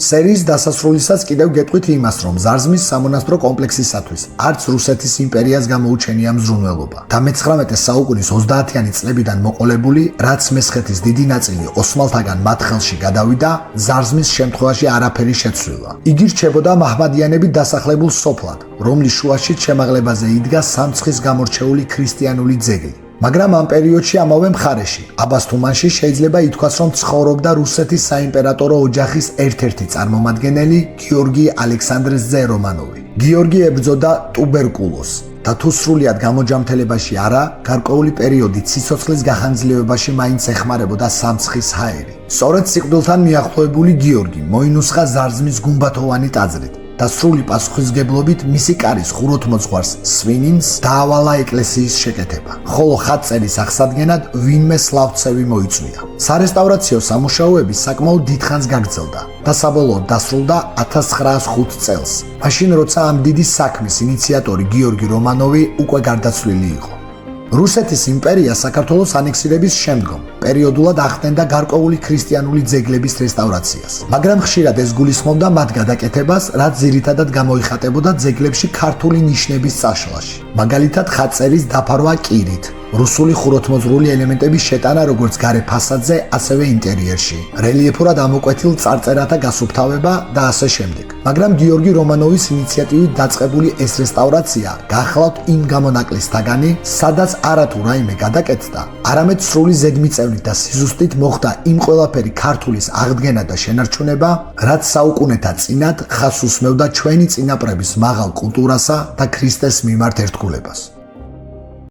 სერიის დასასრულისას კიდევ გეტყვით იმას, რომ ზარზმის სამონასტრო კომპლექსისათვის არც რუსეთის იმპერიას გამოუჩენია მზრუნველობა. და მე-19 საუკუნის 30-იანი წლებიდან მოყოლებული, რაც მესხეთის დიდი ნაწილი ოსმალთაგან მათ ხელში გადავიდა, ზარზმის შემთხვევაში არაფერი შეცვლილა. იგი რჩებოდა მაჰმადიანებით დასახლებულ სოფლად, რომლის შუაშიც შემაღლებაზე იდგა სამცხის გამორჩეული ქრისტიანული ძეგლი. მაგრამ ამ პერიოდში ამავე მხარეში, აბას თუმანში შეიძლება ითქვას, რომ ცხოვრობდა რუსეთის საიმპერატორო ოჯახის ერთ-ერთი წარმომადგენელი გიორგი ალექსანდრეს ძე რომანოვი. გიორგი ებრძოდა ტუბერკულოზს და თუ სრულიად გამოჯამთელებაში არა, გარკვეული პერიოდი ციცოცხლის გახანძლივებაში მაინც ეხმარებოდა სამცხის ჰაერი. სწორედ სიკვდილთან მიახლოებული გიორგი მოინუსხა ზარზმის გუმბათოვანი ტაძრით და სრული პასუხისმგებლობით მისი კარის ხუროთმოძღვარს სვინინს დაავალა ეკლესიის შეკეთება, ხოლო ხატწერის აღსადგენად ვინმე სლავცევი მოიწვია. სარესტავრაციო სამუშაოები საკმაოდ დიდხანს გაგრძელდა და საბოლოოდ დასრულდა 1905 წელს, მაშინ როცა ამ დიდი საქმის ინიციატორი გიორგი რომანოვი უკვე გარდაცვლილი იყო. რუსეთის იმპერია საქართველოს ანექსირების შემდგომ პერიოდულად ახდენდა გარკვეული ქრისტიანული ძეგლების რესტავრაციას, მაგრამ ხშირად ეს გულისხმობდა მათ გადაკეთებას, რაც ძირითადად გამოიხატებოდა ძეგლებში ქართული ნიშნების წაშლაში, მაგალითად ხატწერის დაფარვა კირით, რუსული ხუროთმოძღვრული ელემენტების შეტანა როგორც გარე ფასადზე, ასევე ინტერიერში, რელიეფურად ამოკვეთილ წარწერათა გასუფთავება და ასე შემდეგ. მაგრამ გიორგი რომანოვის ინიციატივით დაწყებული ეს რესტავრაცია გახლავთ იმ გამონაკლისთაგანი, სადაც არათუ რაიმე გადაკეთდა, არამედ სრული ზედმიწევნით და სიზუსტით მოხდა იმ ყველაფერი ქართulis აღდგენა და შენარჩუნება, რაც საუკუნეთა წინათ ხაზს უსმევდა ჩვენი წინაპრების მაღალ კულტურასა და ქრისტეს მიმართ ერთგულებას.